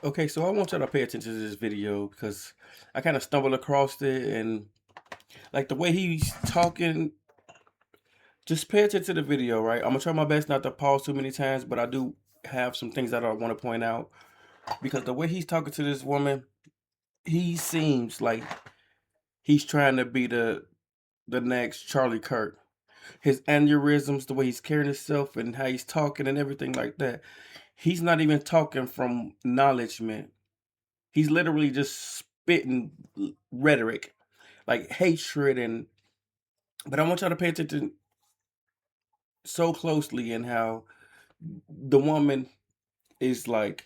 Okay, so I want y'all to pay attention to this video because I kind of stumbled across it and like the way he's talking. Just pay attention to the video, right? I'm gonna try my best not to pause too many times, but I do have some things that I want to point out because the way he's talking to this woman, he seems like he's trying to be the next Charlie Kirk. His aneurysms, the way he's carrying himself, and how he's talking and everything like that. He's not even talking from acknowledgement. He's literally just spitting rhetoric, like hatred and. But I want y'all to pay attention so closely in how the woman is like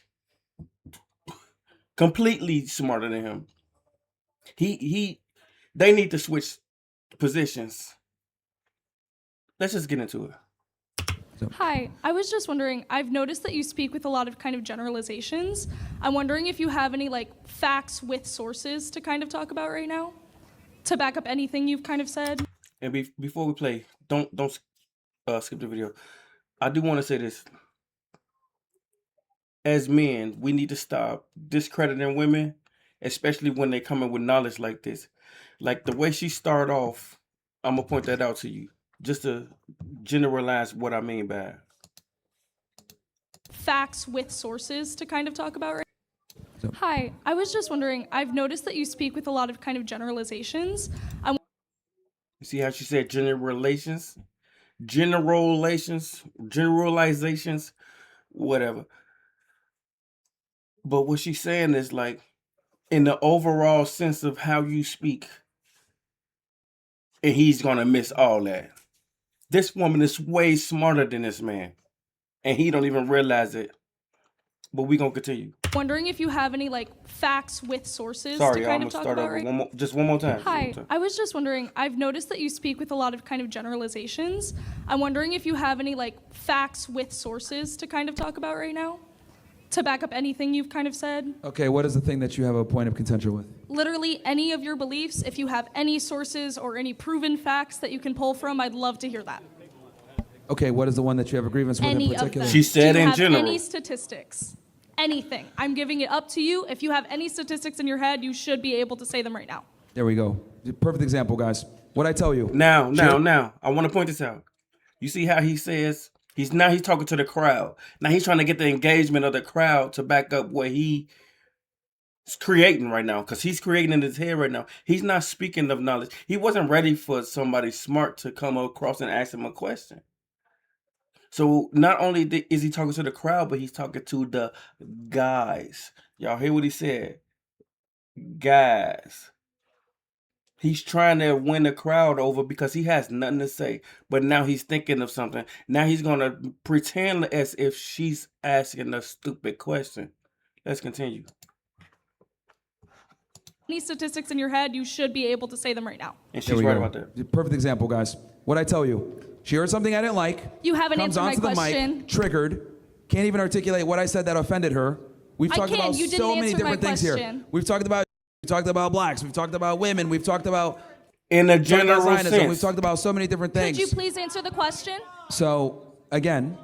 completely smarter than him. He they need to switch positions. Let's just get into it. Hi, I was just wondering, I've noticed that you speak with a lot of kind of generalizations. I'm wondering if you have any facts with sources to kind of talk about right now to back up anything you've kind of said. And before we play, don't skip the video. I do want to say this. As men, we need to stop discrediting women, especially when they come in with knowledge like this. Like the way she started off, I'm gonna point that out to you, just to generalize what I mean by it. Facts with sources to kind of talk about right now. Hi, I was just wondering, I've noticed that you speak with a lot of kind of generalizations. You see how she said generalizations, whatever. But what she's saying is like, in the overall sense of how you speak, and he's gonna miss all that. This woman is way smarter than this man, and he don't even realize it. But we gonna continue. Wondering if you have any facts with sources Sorry, to I'm kind gonna of talk start about over right. just one more time. Hi, I was just wondering, I've noticed that you speak with a lot of kind of generalizations. I'm wondering if you have any facts with sources to kind of talk about right now to back up anything you've kind of said. Okay, what is the thing that you have a point of contention with? Literally any of your beliefs. If you have any sources or any proven facts that you can pull from, I'd love to hear that. Okay, what is the one that you have a grievance with in Any of particular? them. She said Do you in have general. any statistics? Anything. I'm giving it up to you. If you have any statistics in your head, you should be able to say them right now. There we go. Perfect example, guys. What I tell you. Now, I want to point this out. You see how he says he's talking to the crowd. Now he's trying to get the engagement of the crowd to back up what he's creating right now, because he's creating in his head right now. He's not speaking of knowledge. He wasn't ready for somebody smart to come across and ask him a question. So not only is he talking to the crowd, but he's talking to the guys. Y'all hear what he said? Guys. He's trying to win the crowd over because he has nothing to say. But now he's thinking of something. Now he's going to pretend as if she's asking a stupid question. Let's continue. Any statistics in your head, you should be able to say them right now. And There she's we right go. about that. Perfect example, guys. What I tell you. She heard something I didn't like. You haven't comes answered my onto the question. mic, triggered, can't even articulate what I said that offended her. We've I talked can. about You didn't so many answer my different things here. question. We've talked about blacks, we've talked about women, we've talked about In a general Zionism, sense. we've talked about so many different things. Could you please answer the question? So, again,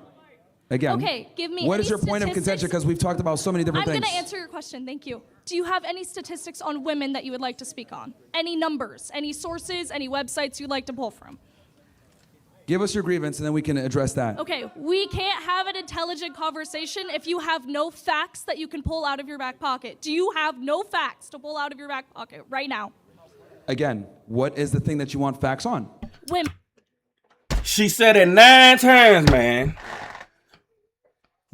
Okay, give me what any is your point of statistics? contention? Because we've talked about so many different I'm things. going to answer your question. Thank you. Do you have any statistics on women that you would like to speak on? Any numbers, any sources, any websites you'd like to pull from? Give us your grievance, and then we can address that. Okay, we can't have an intelligent conversation if you have no facts that you can pull out of your back pocket. Do you have no facts to pull out of your back pocket right now? Again, what is the thing that you want facts on? Women. She said it 9 times, man.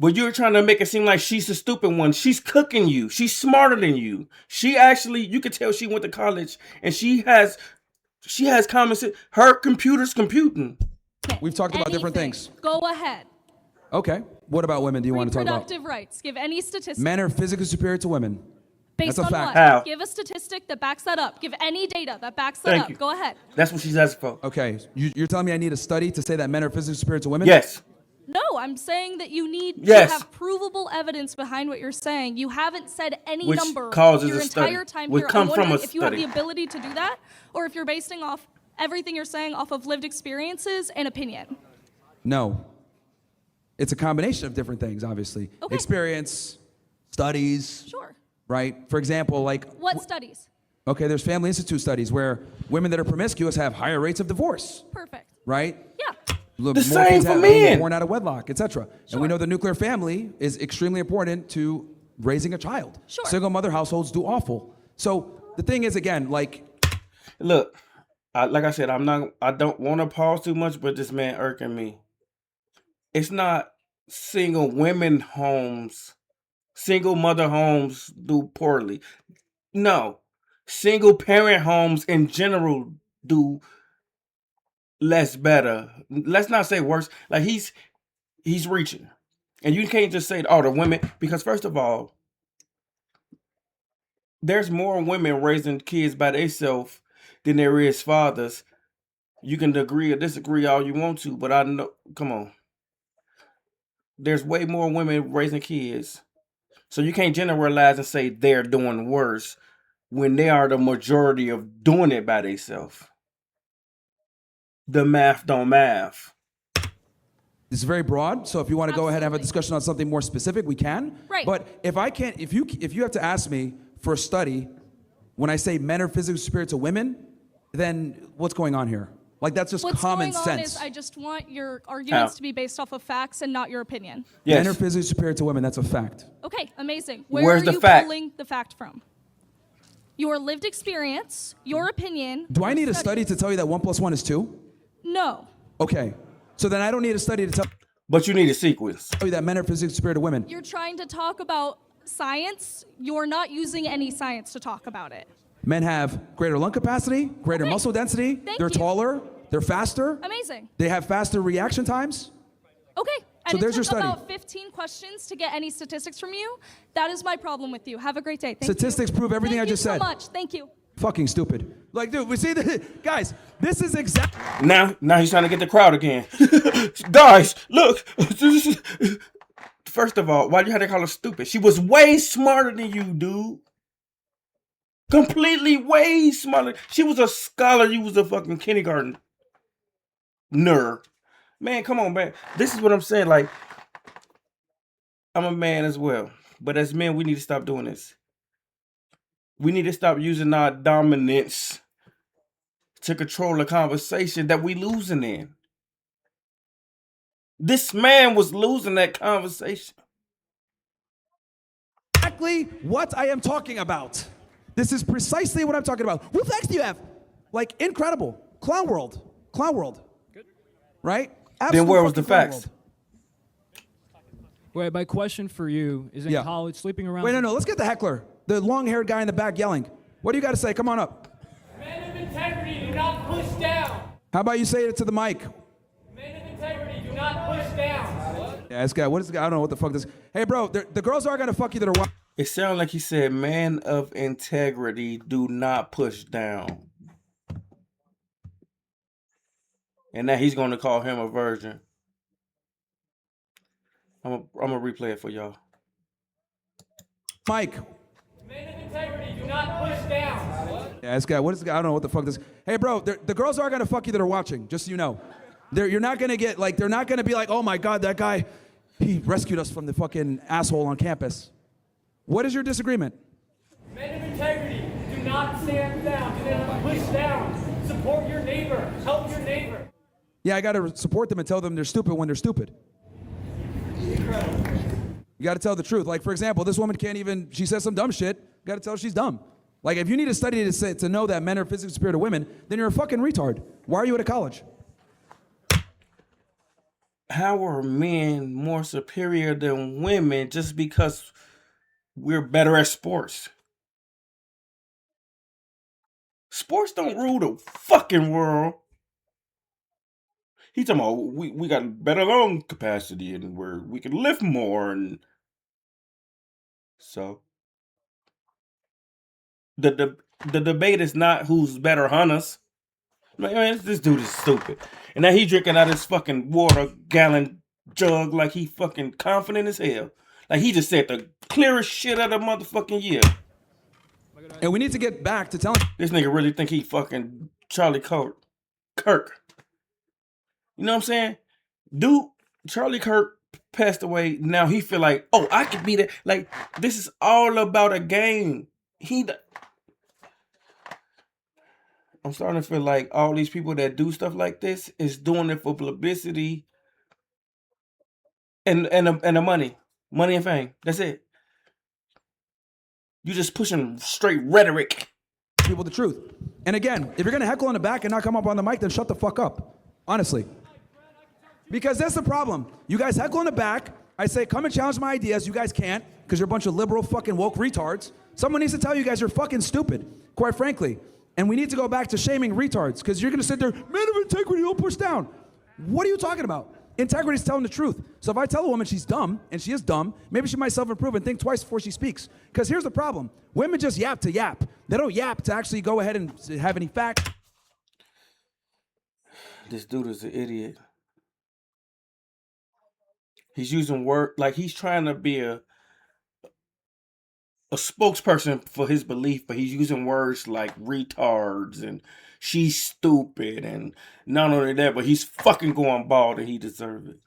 But you're trying to make it seem like she's the stupid one. She's cooking you. She's smarter than you. She actually, you can tell she went to college and she has common sense. Her computer's computing. We've talked about different Anything. things. Go ahead. Okay. What about women do you want to talk about? Reproductive rights. Give any statistics. Men are physically superior to women. Based That's a on fact. what? How? Give a statistic that backs that up. Give any data that backs that Thank up. you. Go ahead. That's what she's asking for. Okay. You're telling me I need a study to say that men are physically superior to women? Yes. No, I'm saying that you need Yes. to have provable evidence behind what you're saying. You haven't said any Which number causes your a study. entire time Would here. come I'm from a wondering if you have study. the ability to do that, or if you're basing off everything you're saying off of lived experiences and opinion. No. It's a combination of different things, obviously. Okay. Experience, studies, Sure. right? For example, like, What studies? okay, there's Family Institute studies where women that are promiscuous have higher rates of divorce, Perfect. right? Yeah. More same kids for have men. born out of wedlock, etc. And we Sure. know the nuclear family is extremely important to raising a child. Sure. Single mother households do awful. So the thing is, again, like, Look, like I said, I don't want to pause too much, but this man irking me. It's not single women homes, single mother homes do poorly. No, single parent homes in general do less better. Let's not say worse. Like he's reaching, and you can't just say, "Oh, the women," because first of all, there's more women raising kids by themselves than there is fathers. You can agree or disagree all you want to, but I know. Come on, there's way more women raising kids, so you can't generalize and say they're doing worse when they are the majority of doing it by themselves. The math don't math. it's very broad. So if you want to go ahead and have a Absolutely. discussion on something more specific, we can. Right. But if I can't, if you have to ask me for a study, when I say men are physically superior to women, then what's going on here? Like that's just What's common going on sense. is I just want your arguments How? to be based off of facts and not your opinion. Men are Yes. physically superior to women. That's a fact. Okay, amazing. Where's are the you fact? pulling the fact from? Your lived experience, your opinion. Do I your need a study to tell you that 1 + 1 is 2? No. Okay. So then I don't need a study to tell But you need a sequence. you that men are physically superior to women. You're trying to talk about science. You're not using any science to talk about it. Men have greater lung capacity, greater Okay. muscle density. Thank They're you. taller. They're faster. Amazing. They have faster reaction times. Okay. And So it there's took your study. about 15 questions to get any statistics from you. That is my problem with you. Have a great day. Thank Statistics you. prove everything Thank I just you said. so much. Thank you. Fucking stupid. Like, dude, we see the guys. This is exactly. Now he's trying to get the crowd again. Guys, look. First of all, why you had to call her stupid? She was way smarter than you, dude. Completely way smarter. She was a scholar. You was a fucking kindergarten nerd. Man, come on, man. This is what I'm saying. Like, I'm a man as well. But as men, we need to stop doing this. We need to stop using our dominance to control the conversation that we losing in. This man was losing that conversation. Exactly what I am talking about. This is precisely what I'm talking about. What facts do you have? Like, incredible. Clown world. Clown world. Good. Right? Then where was the fucking clown facts? world. Wait, my question for you is in Yeah. college, sleeping around. Wait, no. Let's get the heckler. The long-haired guy in the back yelling. What do you got to say? Come on up. Men of integrity do not push down. How about you say it to the mic? Men of integrity do not push down. Yeah, this guy. What is this guy? I don't know what the fuck this. Hey, bro. The girls are gonna fuck you that are. It sounded like he said, "Man of integrity, do not push down." And now he's going to call him a virgin. I'm gonna replay it for y'all. Mike. Men of integrity do not push down. Yeah, this guy. What is this guy? I don't know what the fuck this. Hey, bro. The girls are gonna fuck you that are watching. Just so you know. You're not gonna get like. They're not gonna be like, oh my god, that guy, he rescued us from the fucking asshole on campus. What is your disagreement? Men of integrity do not stand down. Do not push down. Support your neighbor. Help your neighbor. Yeah, I gotta support them and tell them they're stupid when they're stupid. You gotta tell the truth. Like, for example, this woman can't even, she says some dumb shit, you gotta tell her she's dumb. Like, if you need a study to know that men are physically superior to women, then you're a fucking retard. Why are you at college? How are men more superior than women just because we're better at sports? Sports don't rule the fucking world. He's talking about we got better lung capacity and we can lift more, and so the debate is not who's better hunters. Man, this dude is stupid. And now he drinking out his fucking water gallon jug like he fucking confident as hell. Like he just said the clearest shit of the motherfucking year. And we need to get back to telling. This nigga really think he fucking Charlie Kirk. You know what I'm saying? Dude, Charlie Kirk passed away. Now he feel like, oh, I could be that. Like, this is all about a game. I'm starting to feel like all these people that do stuff like this is doing it for publicity and the money and fame. That's it. You just pushing straight rhetoric. People the truth. And again, if you're gonna heckle in the back and not come up on the mic, then shut the fuck up. Honestly. Because that's the problem. You guys heckle in the back. I say, come and challenge my ideas. You guys can't, because you're a bunch of liberal fucking woke retards. Someone needs to tell you guys you're fucking stupid, quite frankly. And we need to go back to shaming retards, because you're gonna sit there, men of integrity, don't push down. What are you talking about? Integrity is telling the truth. So if I tell a woman she's dumb, and she is dumb, maybe she might self-improve and think twice before she speaks. Because here's the problem. Women just yap to yap. They don't yap to actually go ahead and have any facts. This dude is an idiot. He's using word like he's trying to be a spokesperson for his belief, but he's using words like retards and she's stupid and not only that, but he's fucking going bald and he deserves it.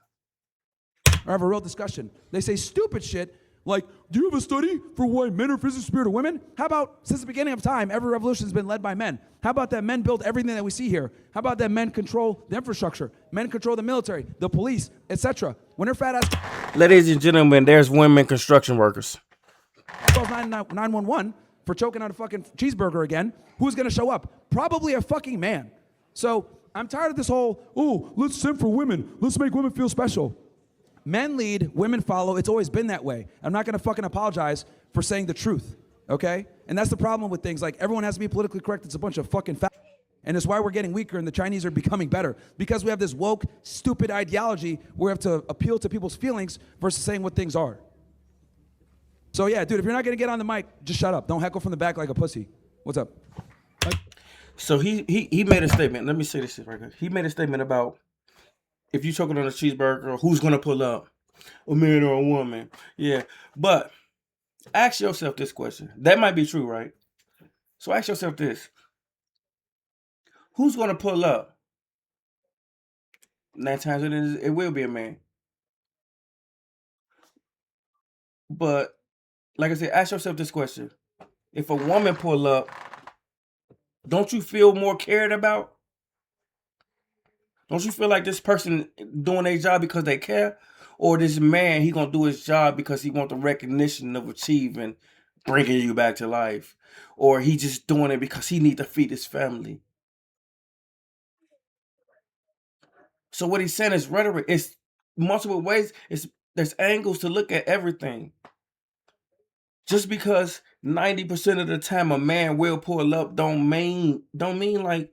Or have a real discussion. They say stupid shit like, do you have a study for why men are physically superior to women? How about, since the beginning of time, every revolution has been led by men? How about that men build everything that we see here? How about that men control the infrastructure? Men control the military, the police, etc. When they're fat ass... Ladies and gentlemen, there's women construction workers. Calls 911 for choking on a fucking cheeseburger again. Who's gonna show up? Probably a fucking man. So I'm tired of this whole, oh, let's simp for women. Let's make women feel special. Men lead, women follow. It's always been that way. I'm not gonna fucking apologize for saying the truth, okay? And that's the problem with things like everyone has to be politically correct. It's a bunch of fucking fat. And it's why we're getting weaker and the Chinese are becoming better. Because we have this woke, stupid ideology where we have to appeal to people's feelings versus saying what things are. So yeah, dude, if you're not gonna get on the mic, just shut up. Don't heckle from the back like a pussy. What's up? So he made a statement. Let me say this shit right here. He made a statement about if you're choking on a cheeseburger, who's gonna pull up? A man or a woman? Yeah. But ask yourself this question. That might be true, right? So ask yourself this. Who's gonna pull up? 9 times it will be a man. But like I said, ask yourself this question. If a woman pull up, don't you feel more cared about? Don't you feel like this person doing their job because they care? Or this man, he gonna do his job because he want the recognition of achieving, bringing you back to life? Or he just doing it because he need to feed his family? So what he's saying is rhetoric. It's multiple ways. There's angles to look at everything. Just because 90% of the time a man will pull up don't mean like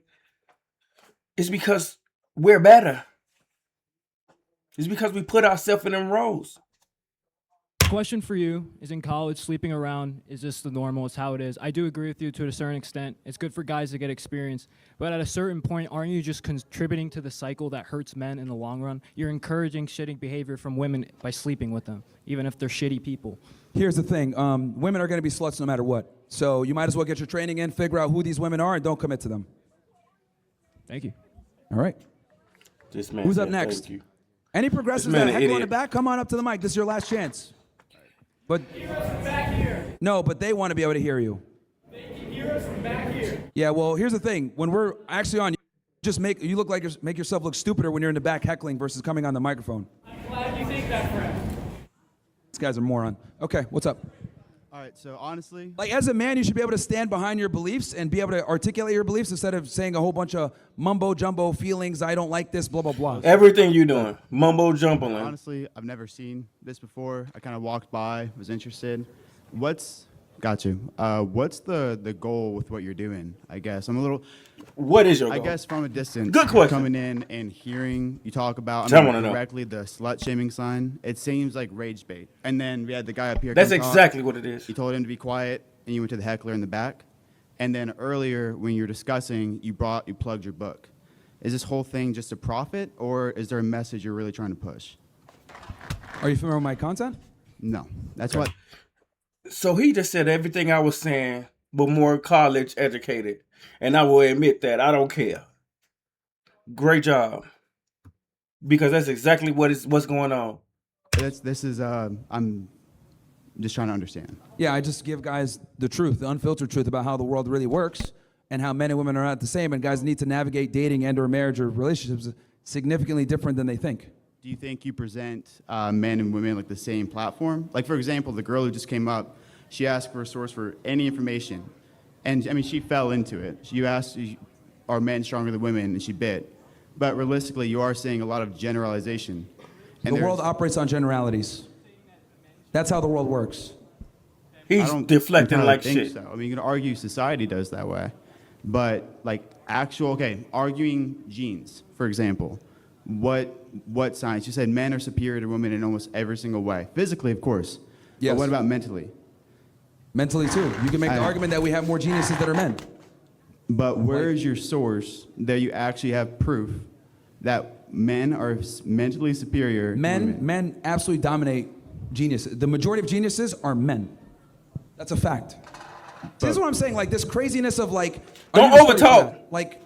it's because we're better. It's because we put ourselves in them roles. Question for you is, in college, sleeping around, is this the normal? It's how it is. I do agree with you to a certain extent. It's good for guys to get experience. But at a certain point, aren't you just contributing to the cycle that hurts men in the long run? You're encouraging shitty behavior from women by sleeping with them, even if they're shitty people. Here's the thing. Women are going to be sluts no matter what. So you might as well get your training in, figure out who these women are, and don't commit to them. Thank you. All right. This man Who's up said next? thank you. Any progressives man that an heckle in the idiot. back, come on up to the mic. This is your last chance. But Heroes from back here. no, but they want to be able to hear you. Heroes from back here. Yeah, well, here's the thing. When we're actually on, just make yourself look stupider when you're in the back heckling versus coming on the microphone. I'm glad you think that, friend. These guys are moron. Okay, what's up? All right, so honestly, Like, as a man, you should be able to stand behind your beliefs and be able to articulate your beliefs instead of saying a whole bunch of mumbo-jumbo feelings, I don't like this, blah, blah, blah. Everything you doing, mumbo jumbling. honestly, I've never seen this before. I kind of walked by, was interested. What's the goal with what you're doing? I guess I'm a little. What is your goal? I guess from a distance, Good question. coming in and hearing you talk about I wanna know. directly the slut shaming sign. It seems like rage bait. And then we had the guy up here. That's come talk. exactly what it is. You told him to be quiet, and you went to the heckler in the back. And then earlier, when you were discussing, you plugged your book. Is this whole thing just a profit, or is there a message you're really trying to push? Are you familiar with my content? No, that's what. So he just said everything I was saying, but more college educated. And I will admit that. I don't care. Great job. Because that's exactly what's going on. This is I'm just trying to understand. Yeah, I just give guys the truth, the unfiltered truth about how the world really works and how men and women are not the same, and guys need to navigate dating and or marriage or relationships significantly different than they think. Do you think you present men and women like the same platform? Like, for example, the girl who just came up, she asked for a source for any information. And, I mean, she fell into it. You asked, are men stronger than women? And she bit. But realistically, you are seeing a lot of generalization. And The world operates on generalities. That's how the world works. I He's don't deflecting entirely like think shit. So. I mean, you can argue society does that way. But, like, arguing genes, for example. What science? You said men are superior to women in almost every single way. Physically, of course. Yes. But what about mentally? Mentally, too. You can make the argument that we have more geniuses that are men. But where is your source that you actually have proof that men are mentally superior to women? Men absolutely dominate geniuses. The majority of geniuses are men. That's a fact. See, this is what I'm saying. Like this craziness of like. Don't are you just overtalk. Like.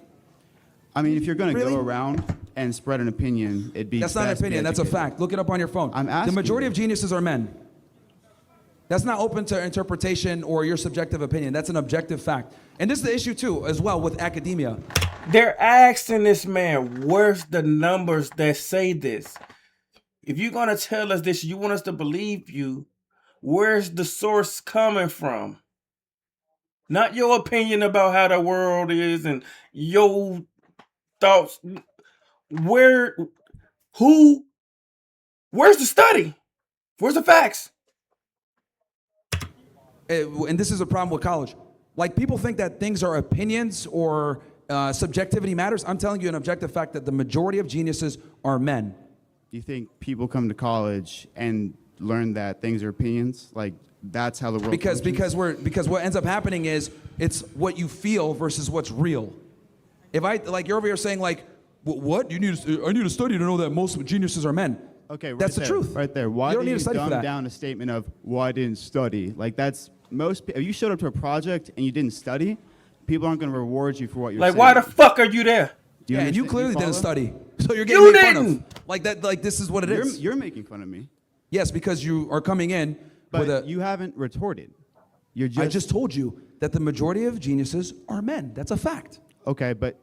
I mean, if you're going to Really? go around and spread an opinion, it'd be That's not an best to be opinion. That's a educated. fact. Look it up on your phone. I'm asking The majority you. of geniuses are men. That's not open to interpretation or your subjective opinion. That's an objective fact. And this is the issue too, as well, with academia. They're asking this man, where's the numbers that say this? If you're gonna tell us this, you want us to believe you, where's the source coming from? Not your opinion about how the world is and your thoughts. Where's the study? Where's the facts? And this is a problem with college. Like people think that things are opinions or subjectivity matters. I'm telling you an objective fact that the majority of geniuses are men. Do you think people come to college and learn that things are opinions? Like that's how the world Because functions? because what ends up happening is it's what you feel versus what's real. If I like you're over here saying like what I need to study to know that most geniuses are men. Okay, right that's the there, truth. right there. Why you don't do need you to study for dumb that. down a statement of well, I didn't study? Like that's if you showed up to a project and you didn't study, people aren't going to reward you for what you're Like, saying. why the fuck are you there? Do Yeah, and you understand- clearly do didn't follow? study, so you're getting You made fun of. didn't. Like that. Like this is what it is. You're making fun of me, Yes, because you are coming in but with a. you haven't retorted. You're I just told you that the majority of geniuses are men. That's a fact. okay, but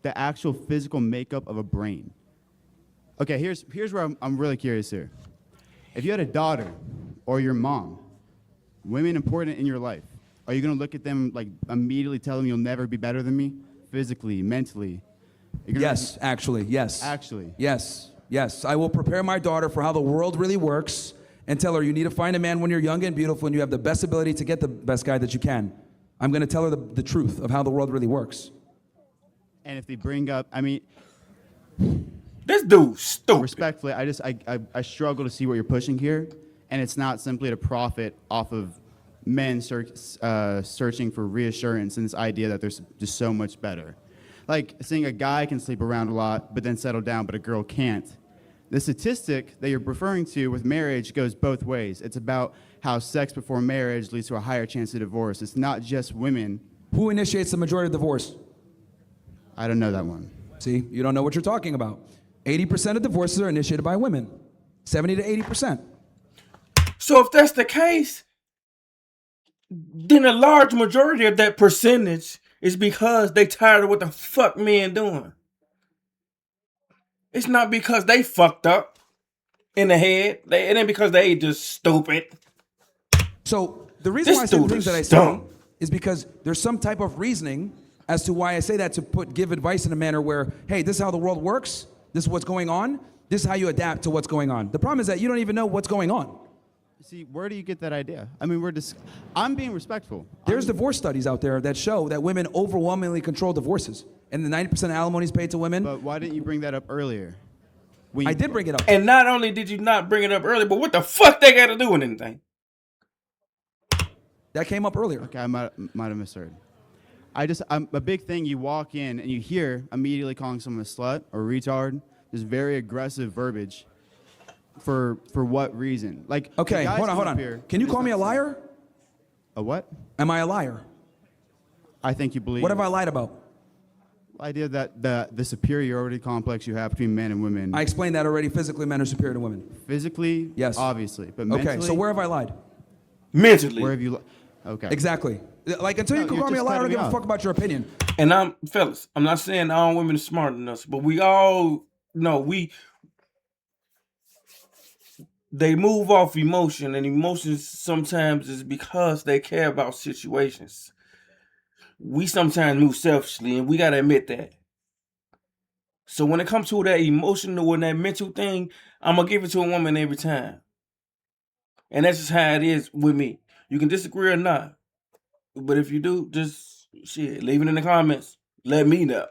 the actual physical makeup of a brain. Okay, here's where I'm really curious here. If you had a daughter or your mom, women important in your life, are you gonna look at them like immediately tell them you'll never be better than me, physically, mentally? You're gonna- Yes, actually, yes. Actually. Yes, yes. I will prepare my daughter for how the world really works and tell her you need to find a man when you're young and beautiful and you have the best ability to get the best guy that you can. I'm going to tell her the truth of how the world really works. And if they bring up, I mean, This dude's stupid. respectfully, I struggle to see what you're pushing here, and it's not simply to profit off of men searching for reassurance and this idea that there's just so much better. Like saying a guy can sleep around a lot but then settle down, but a girl can't. The statistic that you're referring to with marriage goes both ways. It's about how sex before marriage leads to a higher chance of divorce. It's not just women. Who initiates the majority of divorce? I don't know that one. See, you don't know what you're talking about. 80% of divorces are initiated by women. 70 to 80%. So if that's the case, then a large majority of that percentage is because they tired of what the fuck men doing. It's not because they fucked up in the head. It ain't because they just stupid. So the reason This why I say the dude things is that I say dumb. is because there's some type of reasoning as to why I say that, to give advice in a manner where, hey, this is how the world works. This is what's going on. This is how you adapt to what's going on. The problem is that you don't even know what's going on. See, where do you get that idea? I mean, I'm being respectful. There's divorce studies out there that show that women overwhelmingly control divorces. And the 90% of alimony is paid to women. But why didn't you bring that up earlier? I did bring it up. And not only did you not bring it up early, but what the fuck they got to do with anything? That came up earlier. Okay, I might have misheard. I'm a big thing. You walk in and you hear immediately calling someone a slut or retard. There's very aggressive verbiage. For what reason? Like, Okay, the guys hold come up on. here, Can you it's call me a not- liar? A what? Am I a liar? I think you believe. What have I lied about? Idea that the superiority complex you have between men and women. I explained that already. Physically, men are superior to women. Physically, Yes. obviously, but mentally. Okay, so where have I lied? Mentally. Where have you? Okay. Exactly. Like, until you No, can you're call me a just liar, I don't cutting give a me fuck off. about your opinion. And fellas, I'm not saying all women are smarter than us, but we all know they move off emotion, and emotions sometimes is because they care about situations. We sometimes move selfishly, and we gotta admit that. So when it comes to that emotional and that mental thing, I'm gonna give it to a woman every time. And that's just how it is with me. You can disagree or not. But if you do, just leave it in the comments. Let me know.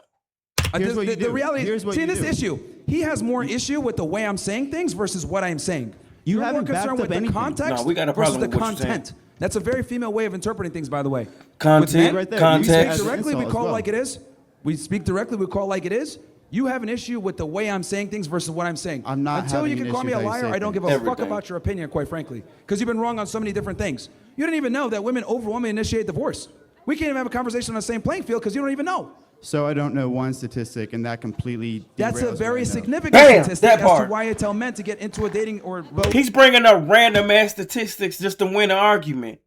Here's what you The do. reality Here's what see you this do. issue. He has more issue with the way I'm saying things versus what I'm saying. You You're haven't more concerned backed with up the anything. context No, we got a versus problem the with what you're saying. content. That's a very female way of interpreting things, by the way. Content, With men, Right there. we speak context. directly, we Insult as call it well. like it is. We speak directly, we call it like it is. You have an issue with the way I'm saying things versus what I'm saying. I'm not Until you having can an call issue me a with how you liar, say I don't give a things. fuck Everything. about your opinion, quite frankly. Because you've been wrong on so many different things. You don't even know that women overwhelmingly initiate divorce. We can't even have a conversation on the same playing field because you don't even know. So I don't know one statistic, and that completely. That's a derails very what I know. significant Bam! statistic That as part. to why I tell men to get into a dating or He's bringing up random ass statistics just to win an argument.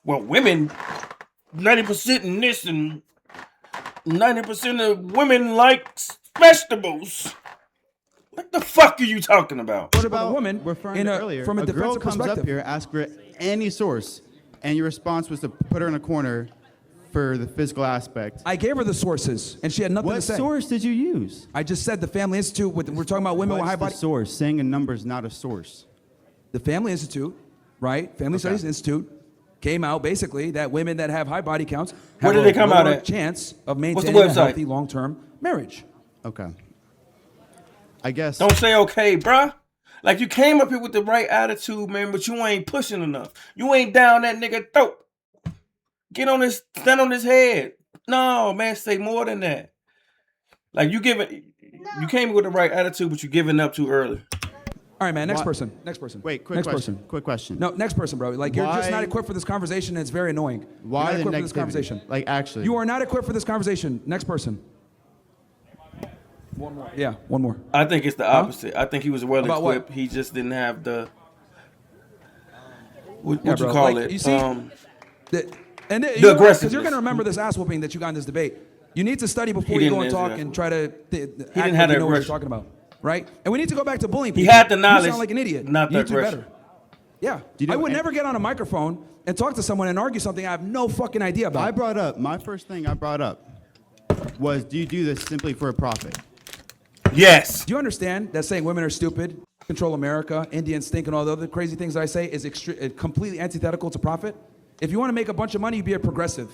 Well, women, 90% in this and 90% of women like vegetables. What the fuck are you talking about? What a about woman referring in to a- earlier? from a girl defensive comes perspective. up here, ask her any source, and your response was to put her in a corner for the physical aspect. I gave her the sources, and she had nothing What to say. source did you use? I just said the Family Institute. We're talking about women with What's high the body. source? Saying a number is not a source. The Family Institute, right? Family Studies Institute came out basically that women that have high body counts Where have did they come out lower at? chance of the maintaining a website? healthy long-term marriage. Okay. I guess. Don't say okay, bruh. Like, you came up here with the right attitude, man, but you ain't pushing enough. You ain't down that nigga throat. Stand on his head. No, man, say more than that. Like, you came with the right attitude, but you giving up too early. All right, man. Next Why- person. Next person. Wait, quick next question. person. Quick question. No, next person, bro. Like, you're just Why- not equipped for this conversation, and it's very annoying. Why you're not the equipped for this negativity? conversation? Like, actually. You are not equipped for this conversation. Next person. One more. Yeah, one more. I think it's the opposite. I think he was well About what? equipped. He just didn't have the what Yeah, you bro. call Like, it? you see- The Because you're aggressiveness. going to remember this ass whooping that you got in this debate. You need to study before He you go didn't and talk answer that. and try to act didn't like have you that know what you're aggression. talking about, right? And we need to go back to bullying He people. had the knowledge, You sound like an idiot. not you the need to do aggression. better. Yeah. you know I would any- never get on a microphone and talk to someone and argue something I have no fucking idea about. My first thing I brought up was, do you do this simply for a profit? Yes. Do you understand that saying women are stupid, control America, Indians stink, and all the other crazy things that I say is completely antithetical to profit? If you want to make a bunch of money, you be a progressive.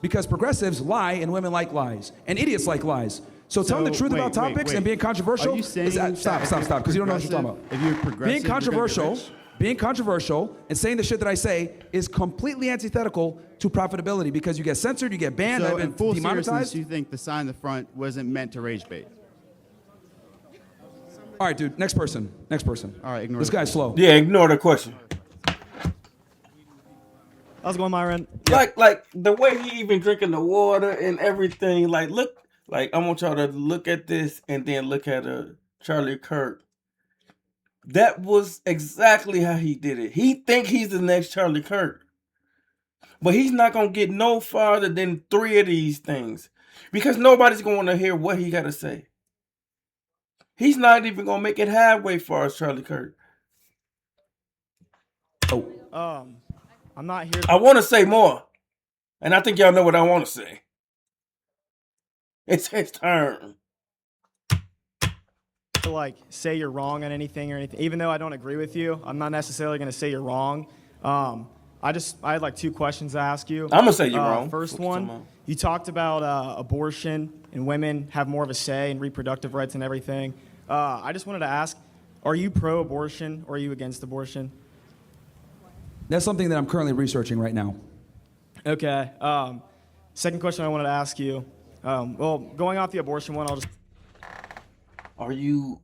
Because progressives lie and women like lies. And idiots like lies. So telling the truth about topics and being controversial Are you saying stop, because you don't know what you're talking about. If you're progressive, Being you're gonna get being rich? controversial and saying the shit that I say is completely antithetical to profitability because you get censored, you get banned, So I've in been full demonetized. seriousness, you think the sign in the front wasn't meant to rage bait? All right, dude, next person. All right, ignore This the guy's slow. Yeah, ignore the question. How's it going, Myron? Like the way he even drinking the water and everything. Like, look, like I want y'all to look at this and then look at Charlie Kirk. That was exactly how he did it. He think he's the next Charlie Kirk, but he's not gonna get no farther than 3 of these things because nobody's going to hear what he got to say. He's not even gonna make it halfway far as Charlie Kirk. I'm not here to I want to say more, and I think y'all know what I want to say. It's his turn. like say you're wrong on anything or anything. Even though I don't agree with you, I'm not necessarily going to say you're wrong. I had like 2 questions to ask you. I'm gonna say you're wrong. First What you talking one, about? you talked about abortion and women have more of a say in reproductive rights and everything. I just wanted to ask, are you pro-abortion or are you against abortion? That's something that I'm currently researching right now. Okay. Second question I wanted to ask you. Well, going off the abortion one, I'll just. Are you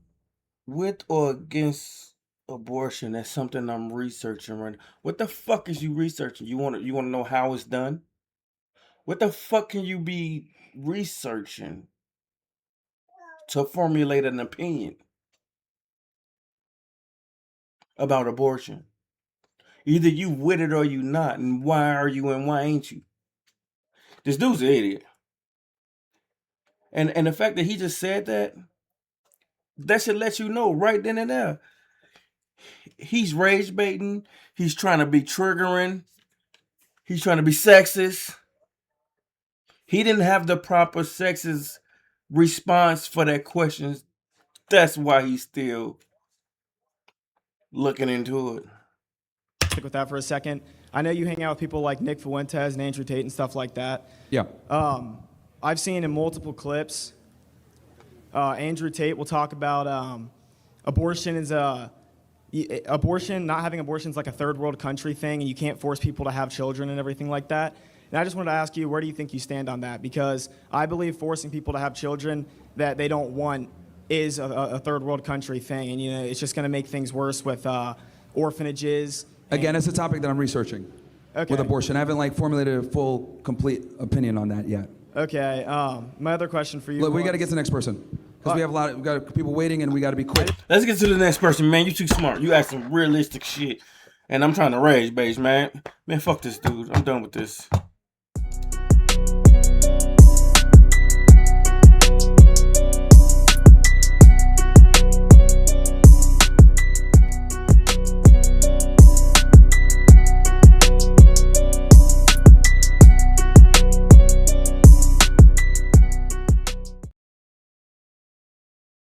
with or against abortion? That's something I'm researching right now. What the fuck is you researching? You want to know how it's done? What the fuck can you be researching to formulate an opinion about abortion? Either you with it or you not, and why are you and why ain't you? This dude's an idiot. And the fact that he just said that should let you know right then and there. He's rage baiting. He's trying to be triggering. He's trying to be sexist. He didn't have the proper sexist response for that question. That's why he's still looking into it. Stick with that for a second. I know you hang out with people like Nick Fuentes and Andrew Tate and stuff like that. Yeah. I've seen in multiple clips, Andrew Tate will talk about abortion is abortion, not having abortion is like a third world country thing, and you can't force people to have children and everything like that. And I just wanted to ask you, where do you think you stand on that? Because I believe forcing people to have children that they don't want is a third world country thing, and it's just going to make things worse with orphanages. Again, it's a topic that I'm researching with abortion. I haven't formulated a full, complete opinion on that yet. Okay. My other question for you. Look, we got to get to the next person because we got people waiting, and we got to be quick. Let's get to the next person, man. You too smart. You ask some realistic shit, and I'm trying to rage base, man. Man, fuck this dude. I'm done with this.